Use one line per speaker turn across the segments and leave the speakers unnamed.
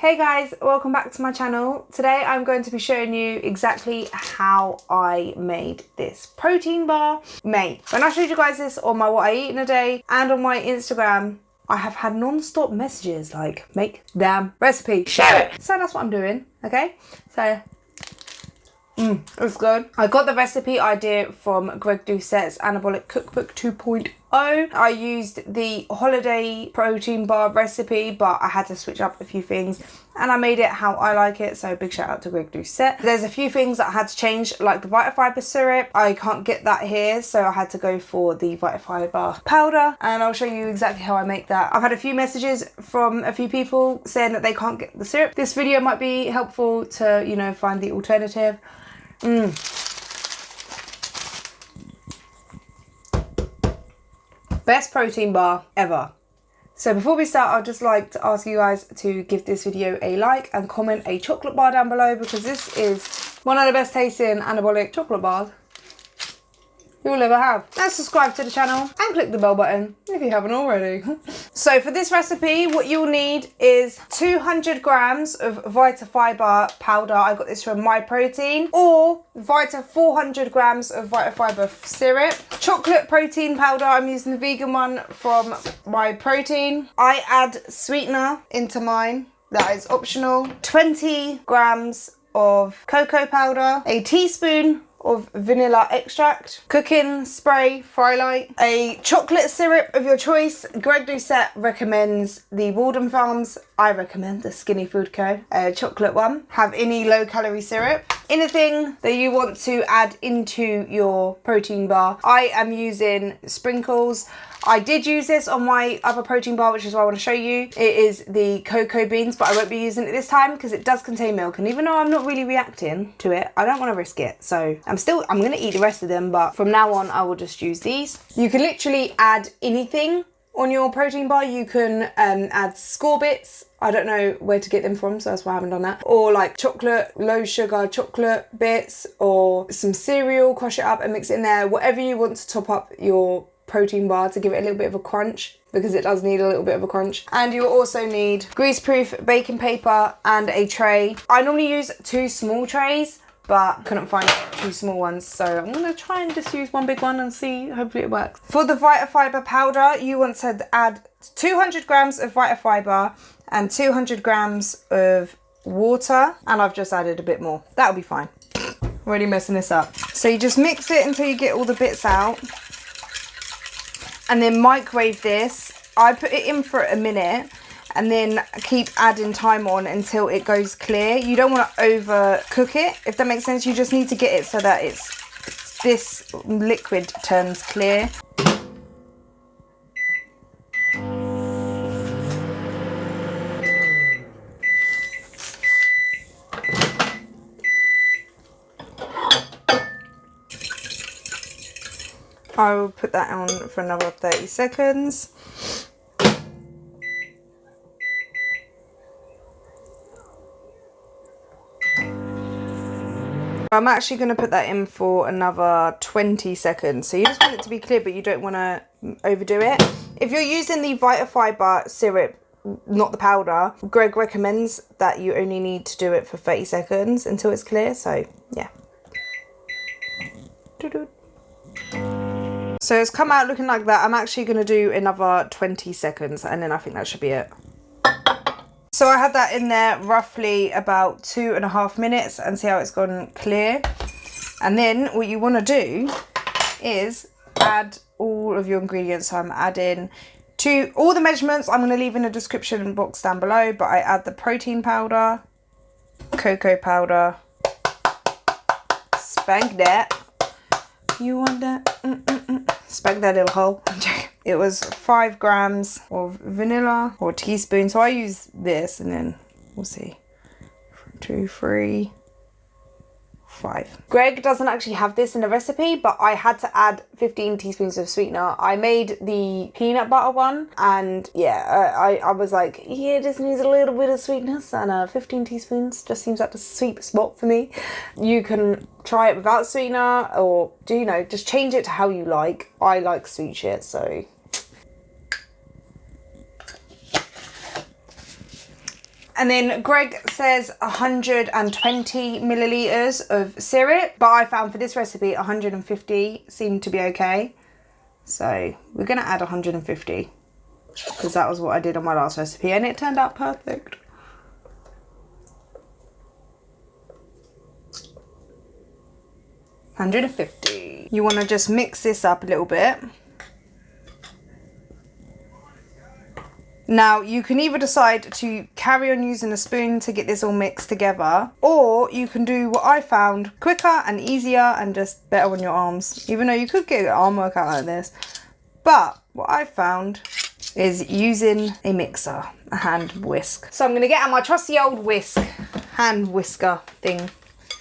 Hey guys, welcome back to my channel. Today I'm going to be showing you exactly how I made this protein bar. Mate, when I showed you guys this on my what I eat in a day and on my Instagram, I have had non-stop messages like, make damn recipe, share it. So that's what I'm doing, okay? So, it's good. I got the recipe idea from Greg Doucette's Anabolic Cookbook 2.0. I used the holiday protein bar recipe, but I had to switch up a few things and I made it how I like it. So big shout out to Greg Doucette. There's a few things that I had to change, like the Vitafibre syrup. I can't get that here, so I had to go for the Vitafibre powder, and I'll show you exactly how I make that. I've had a few messages from a few people saying that they can't get the syrup. This video might be helpful to, you know, find the alternative. Best protein bar ever. So before we start, I'd just like to ask you guys to give this video a like and comment a chocolate bar down below, because this is one of the best tasting anabolic chocolate bars you'll ever have. And subscribe to the channel and click the bell button if you haven't already. So for this recipe, what you'll need is 200 grams of Vitafibre powder. I got this from My Protein, or 400 grams of Vitafibre syrup. Chocolate protein powder, I'm using the vegan one from My Protein. I add sweetener into mine, that is optional. 20 grams of cocoa powder, a teaspoon of vanilla extract, cooking spray, fry light, a chocolate syrup of your choice. Greg Doucette recommends the Walden Farms. I recommend the Skinny Food Co. Chocolate one. Have any low calorie syrup. Anything that you want to add into your protein bar. I am using sprinkles. I did use this on my other protein bar, which is what I want to show you. It is the cocoa beans, but I won't be using it this time because it does contain milk. And even though I'm not really reacting to it, I don't want to risk it. So I'm going to eat the rest of them, but from now on, I will just use these. You can literally add anything on your protein bar. You can add score bits. I don't know where to get them from, so that's why I haven't done that. Or like chocolate, low sugar chocolate bits, or some cereal, crush it up and mix it in there. Whatever you want to top up your protein bar to give it a little bit of a crunch, because it does need a little bit of a crunch. And you'll also need grease-proof baking paper and a tray. I normally use 2 small trays, but couldn't find 2 small ones, so I'm gonna try and just use one big one and see, hopefully it works. For the Vitafibre powder, you want to add 200 grams of Vitafibre and 200 grams of water, and I've just added a bit more. That'll be fine. Already messing this up. So you just mix it until you get all the bits out, and then microwave this. I put it in for a minute and then keep adding time on until it goes clear. You don't want to overcook it, if that makes sense. You just need to get it so that this liquid turns clear. I will put that on for another 30 seconds. I'm actually going to put that in for another 20 seconds. So you just want it to be clear, but you don't want to overdo it. If you're using the Vitafibre syrup, not the powder, Greg recommends that you only need to do it for 30 seconds until it's clear. So yeah. So it's come out looking like that. I'm actually going to do another 20 seconds and then I think that should be it. So I had that in there roughly about 2.5 minutes, and see how it's gone clear. And then what you want to do is add all of your ingredients. So I'm adding all the measurements I'm going to leave in the description box down below, but I add the protein powder, cocoa powder, spank that. You want that? Spank that little hole. It was 5 grams of vanilla, or teaspoon. So I use this, and then we'll see. 2, 3, 5. Greg doesn't actually have this in the recipe, but I had to add 15 teaspoons of sweetener. I made the peanut butter one, and yeah, I was like, yeah, this needs a little bit of sweetness, and 15 teaspoons just seems like the sweet spot for me. You can try it without sweetener, or just change it to how you like. I like sweet shit, so And then Greg says 120 milliliters of syrup, but I found for this recipe 150 seemed to be okay. So we're gonna add 150 because that was what I did on my last recipe and it turned out perfect. $150. You want to just mix this up a little bit. Now you can either decide to carry on using a spoon to get this all mixed together, or you can do what I found quicker and easier and just better on your arms, even though you could get an arm workout like this. But what I found is using a mixer, a hand whisk. So I'm going to get out my trusty old whisk, hand whisker thing.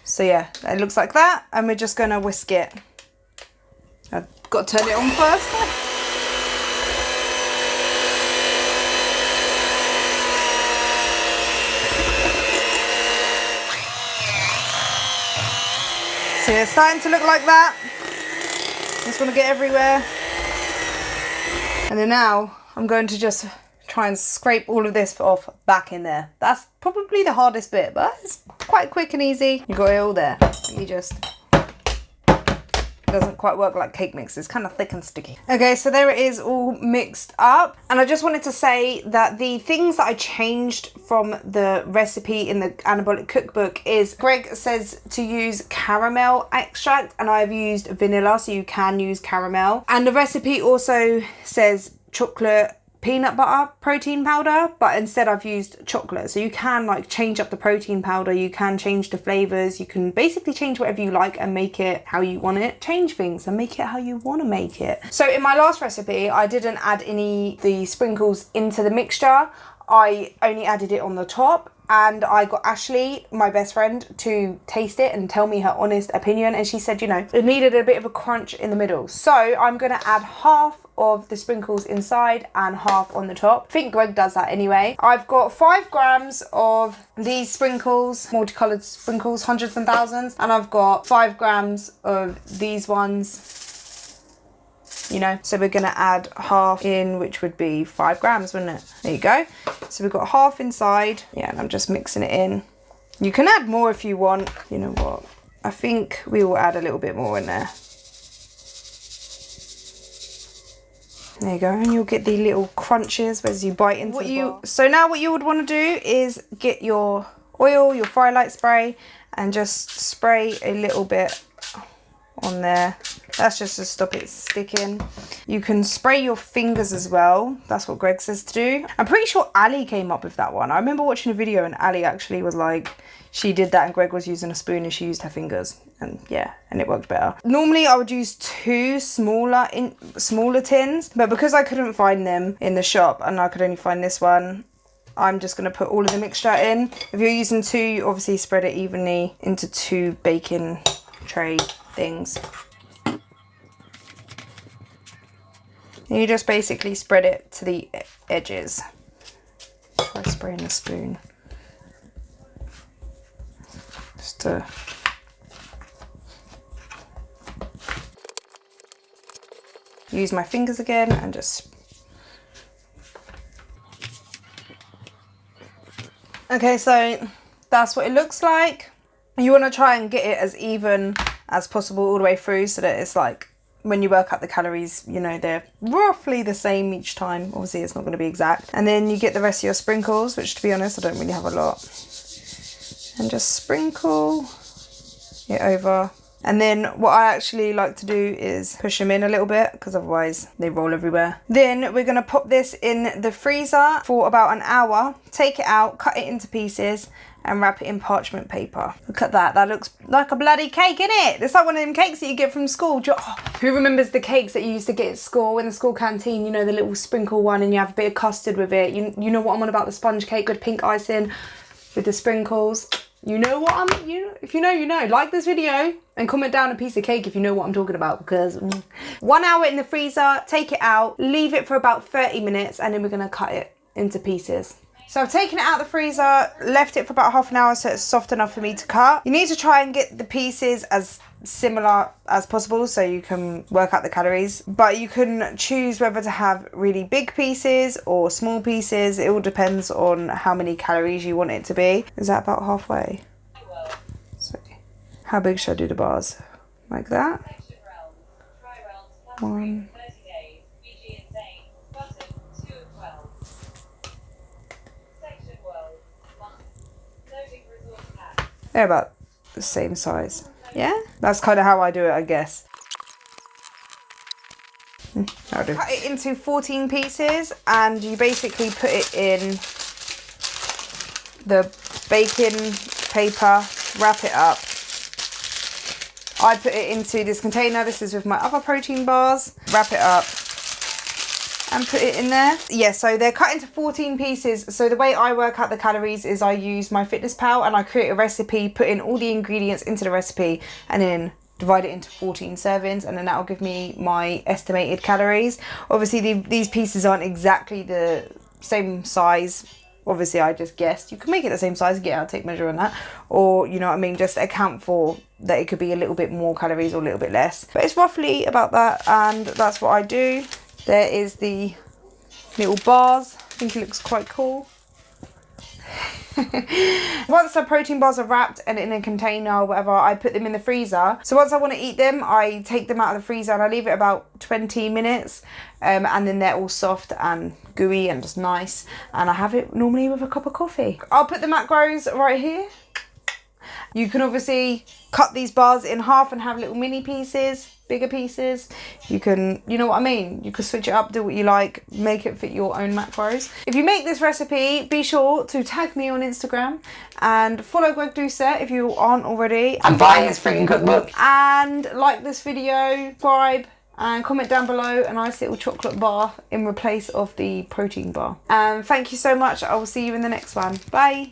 So yeah, it looks like that, and we're just going to whisk it. I've got to turn it on first. So yeah, it's starting to look like that. Just want to get everywhere. And then now I'm going to just try and scrape all of this off back in there. That's probably the hardest bit, but it's quite quick and easy. You got it all there. You just, it doesn't quite work like cake mix. It's kind of thick and sticky. Okay, so there it is all mixed up. And I just wanted to say that the things that I changed from the recipe in the Anabolic Cookbook is Greg says to use caramel extract and I've used vanilla, so you can use caramel. And the recipe also says chocolate peanut butter protein powder, but instead I've used chocolate. So you can like change up the protein powder, you can change the flavors, you can basically change whatever you like and make it how you want it. Change things and make it how you want to make it. So in my last recipe I didn't add any of the sprinkles into the mixture. I only added it on the top, and I got Ashley, my best friend, to taste it and tell me her honest opinion, and she said, you know, it needed a bit of a crunch in the middle. So I'm gonna add half of the sprinkles inside and half on the top. I think Greg does that anyway. I've got 5 grams of these sprinkles, multicolored sprinkles, hundreds and thousands, and I've got 5 grams of these ones, you know, so we're gonna add half in, which would be 5 grams, wouldn't it? There you go. So we've got half inside. Yeah, and I'm just mixing it in. You can add more if you want. You know what? I think we will add a little bit more in there. There you go, and you'll get the little crunches as you bite into the bar. So now what you would want to do is get your oil, your fry light spray, and just spray a little bit on there. That's just to stop it sticking. You can spray your fingers as well. That's what Greg says to do. I'm pretty sure Ali came up with that one. I remember watching a video and Ali actually was like, she did that and Greg was using a spoon and she used her fingers, and yeah, and it worked better. Normally I would use 2 smaller tins, but because I couldn't find them in the shop and I could only find this one, I'm just going to put all of the mixture in. If you're using 2, you obviously spread it evenly into 2 baking tray things. And you just basically spread it to the edges. Try spraying the spoon. Just to use my fingers again and just. Okay, so that's what it looks like. You want to try and get it as even as possible all the way through, so that it's like, when you work out the calories, you know, they're roughly the same each time. Obviously it's not going to be exact. And then you get the rest of your sprinkles, which to be honest, I don't really have a lot. And just sprinkle it over. And then what I actually like to do is push them in a little bit, because otherwise they roll everywhere. Then we're going to pop this in the freezer for about an hour. Take it out, cut it into pieces, and wrap it in parchment paper. Look at that. That looks like a bloody cake, innit? It's like one of them cakes that you get from school. Who remembers the cakes that you used to get at school, in the school canteen? You know, the little sprinkle one, and you have a bit of custard with it. You know what I'm on about, the sponge cake with pink icing with the sprinkles. You know what I'm, if you know, you know. Like this video and comment down a piece of cake if you know what I'm talking about, because 1 hour in the freezer, take it out, leave it for about 30 minutes, and then we're gonna cut it into pieces. So I've taken it out of the freezer, left it for about half an hour so it's soft enough for me to cut. You need to try and get the pieces as similar as possible so you can work out the calories, but you can choose whether to have really big pieces or small pieces. It all depends on how many calories you want it to be. Is that about halfway? So how big should I do the bars? Like that. 1. They're about the same size. Yeah, that's kind of how I do it, I guess. That'll do. Cut it into 14 pieces and you basically put it in the baking paper, wrap it up. I put it into this container. This is with my other protein bars. Wrap it up and put it in there. Yeah, so they're cut into 14 pieces. So the way I work out the calories is I use my Fitness Pal and I create a recipe, put in all the ingredients into the recipe and then divide it into 14 servings, and then that'll give me my estimated calories. Obviously these pieces aren't exactly the same size. Obviously I just guessed. You can make it the same size, get out, take measure on that, or you know what I mean, just account for that it could be a little bit more calories or a little bit less, but it's roughly about that, and that's what I do. There is the little bars. I think it looks quite cool. Once the protein bars are wrapped and in a container or whatever, I put them in the freezer. So once I want to eat them, I take them out of the freezer and I leave it about 20 minutes and then they're all soft and gooey and just nice, and I have it normally with a cup of coffee. I'll put the macros right here. You can obviously cut these bars in half and have little mini pieces, bigger pieces. You can, you know what I mean? You can switch it up, do what you like, make it fit your own macros. If you make this recipe, be sure to tag me on Instagram and follow Greg Doucette if you aren't already.
And buy his freaking cookbook.
And like this video, subscribe, and comment down below a nice little chocolate bar in replace of the protein bar. And thank you so much. I will see you in the next one. Bye.